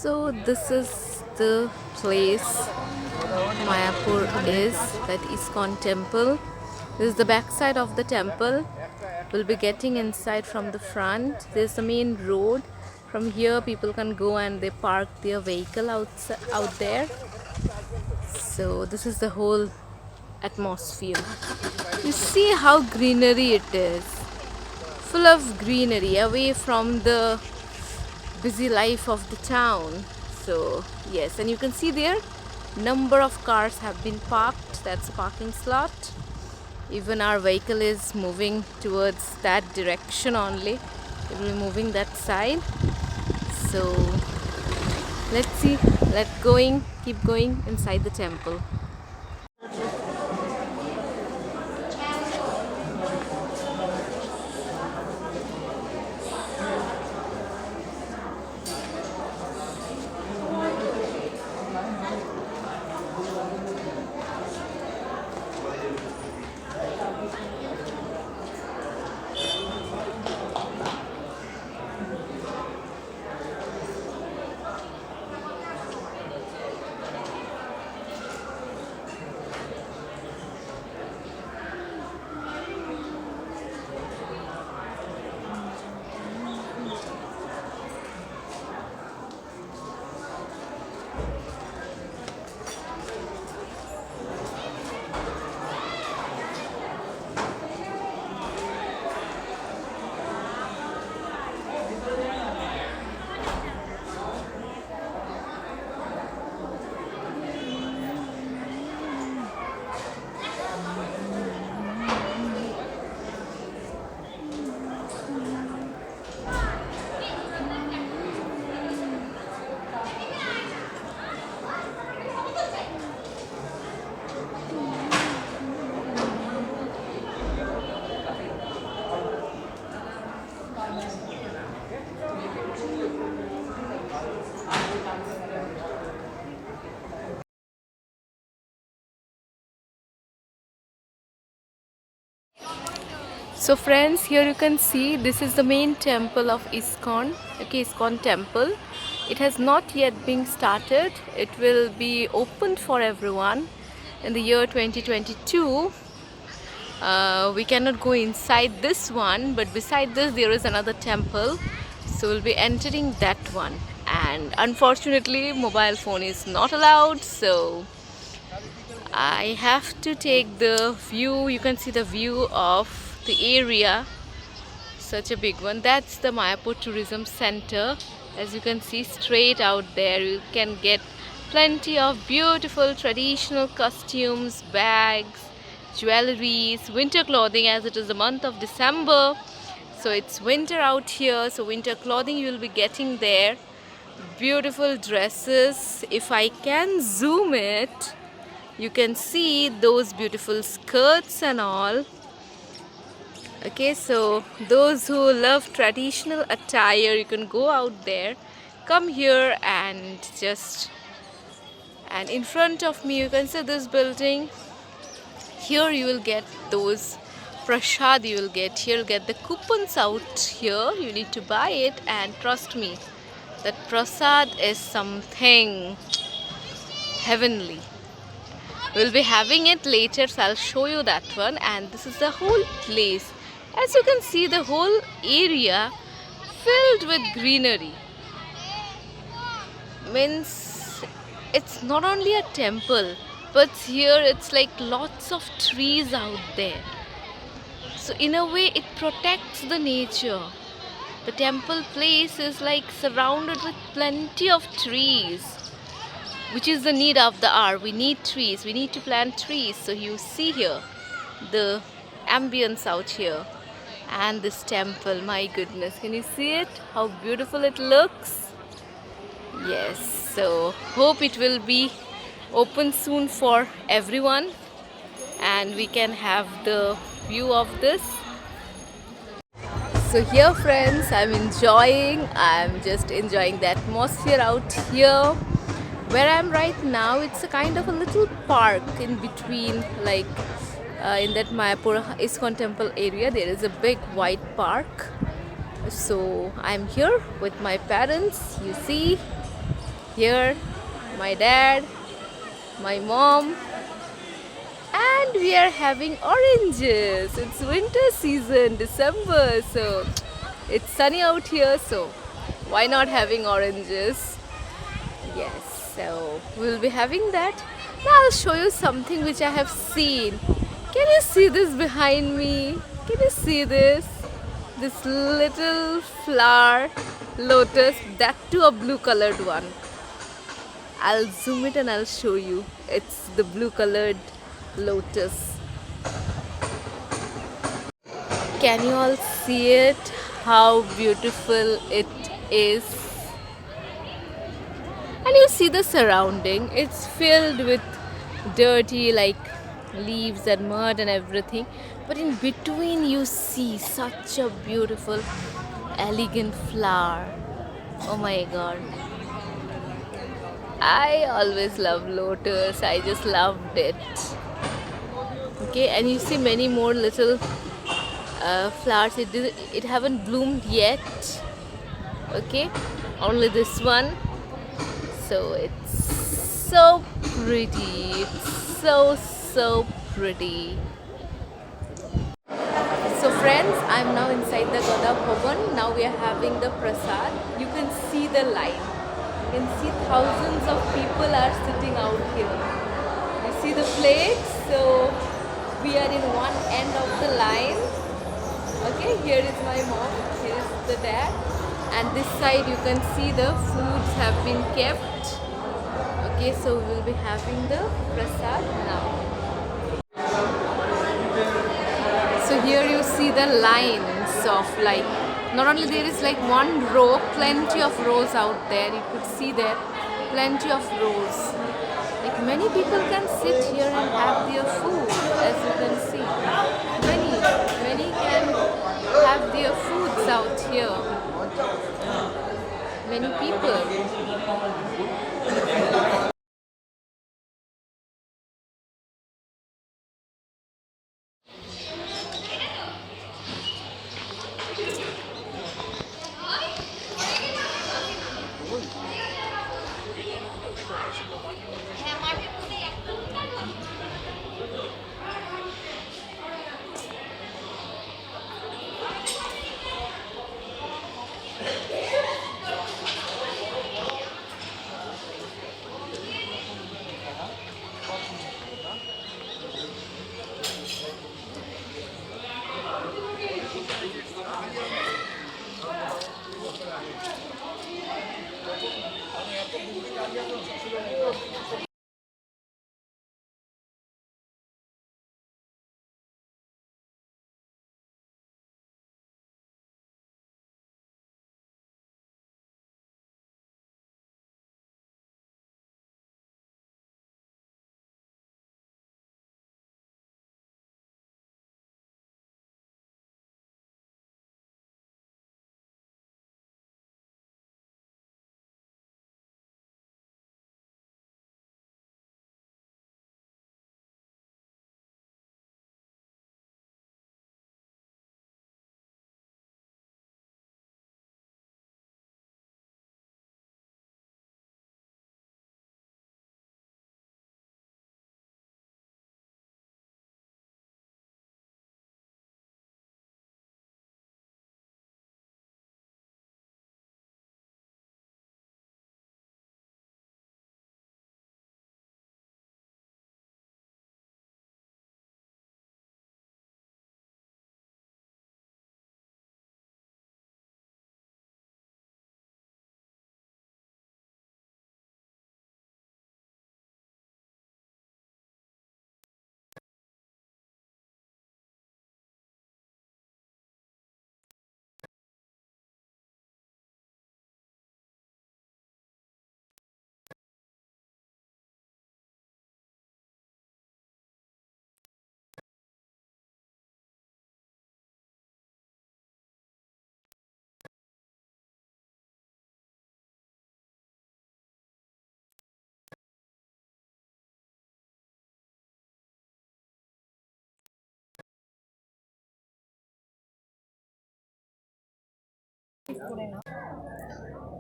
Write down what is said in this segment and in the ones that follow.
So this is the place Mayapur is, that ISKCON temple. This is the back side of the temple. We'll be getting inside from the front. There's the main road. From here people can go and they park their vehicle out there. So this is the whole atmosphere. You see how greenery it is. Full of greenery, away from the busy life of the town. So yes, and you can see there number of cars have been parked. That's a parking slot. Even our vehicle is moving towards that direction only. It will be moving that side. So let's see, keep going inside the temple. So friends, here you can see this is the main temple of ISKCON. Okay, ISKCON temple. It has not yet been started. It will be opened for everyone in the year 2022. We cannot go inside this one, but beside this there is another temple. So we'll be entering that one. And unfortunately, mobile phone is not allowed. So I have to take the view. You can see the view of the area, such a big one. That's the Mayapur Tourism Center. As you can see straight out there, you can get plenty of beautiful traditional costumes, bags, jewelries, winter clothing, as it is the month of December. So it's winter out here, so winter clothing you will be getting there. Beautiful dresses. If I can zoom it, you can see those beautiful skirts and all. Okay, so those who love traditional attire, you can go out there, come here and in front of me you can see this building. Here you will get those prasad, you will get the coupons out here. You need to buy it, and trust me, that prasad is something heavenly. We'll be having it later, so I'll show you that one. And this is the whole place. As you can see, the whole area filled with greenery. Means it's not only a temple, but here it's like lots of trees out there. So in a way it protects the nature. The temple place is like surrounded with plenty of trees, which is the need of the hour. We need trees, we need to plant trees. So you see here the ambience out here. And this temple, my goodness, can you see it? How beautiful it looks. Yes, so hope it will be open soon for everyone and we can have the view of this. So here friends, I'm just enjoying the atmosphere out here. Where I'm right now, it's a kind of a little park in between, like in that Mayapur ISKCON temple area, there is a big white park. So I'm here with my parents, you see. Here, my dad, my mom, and we are having oranges. It's winter season, December, so it's sunny out here, so why not having oranges? Yes, so we'll be having that. Now I'll show you something which I have seen. Can you see this behind me? Can you see this? This little flower lotus, that too a blue colored one. I'll zoom it and I'll show you. It's the blue colored lotus. Can you all see it? How beautiful it is. And you see the surrounding. It's filled with dirty like leaves and mud and everything. But in between you see such a beautiful, elegant flower. Oh my god. I always love lotus. I just loved it. Okay, and you see many more little flowers. It haven't bloomed yet. Okay, only this one. So it's so pretty. It's so pretty. So friends, I'm now inside the Gada Bhavan. Now we are having the prasad. You can see the line. You can see thousands of people are sitting out here. You see the plates. So we are in one end of the line. Okay, here is my mom. Here is the dad. And this side you can see the foods have been kept. Okay, so we will be having the prasad now. So here you see the lines of like, not only there is like one row, plenty of rows out there. You could see there, plenty of rows. Like many people can sit here and have their food, as you can see. Many can have their foods out here. Many people.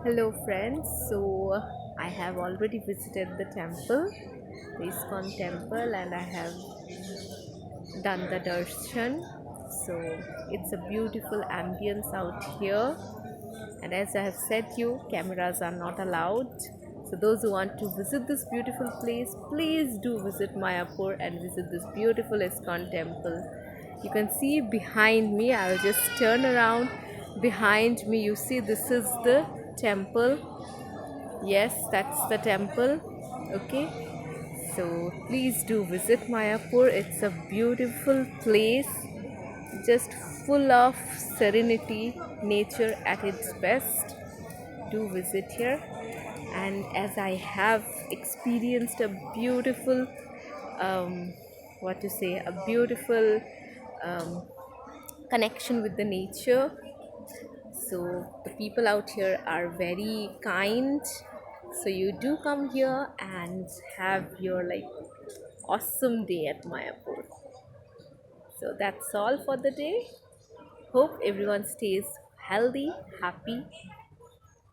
Hello friends. So I have already visited the temple, the ISKCON temple, and I have done the darshan. So it's a beautiful ambience out here. And as I have said you, cameras are not allowed. So those who want to visit this beautiful place, please do visit Mayapur and visit this beautiful ISKCON temple. You can see behind me, I'll just turn around. Behind me, you see this is the temple. Yes, that's the temple. Okay, so please do visit Mayapur. It's a beautiful place, just full of serenity, nature at its best. Do visit here. And as I have experienced a beautiful, what to say, a beautiful um, connection with the nature. So the people out here are very kind. So you do come here and have your like awesome day at Mayapur. So that's all for the day. Hope everyone stays healthy, happy,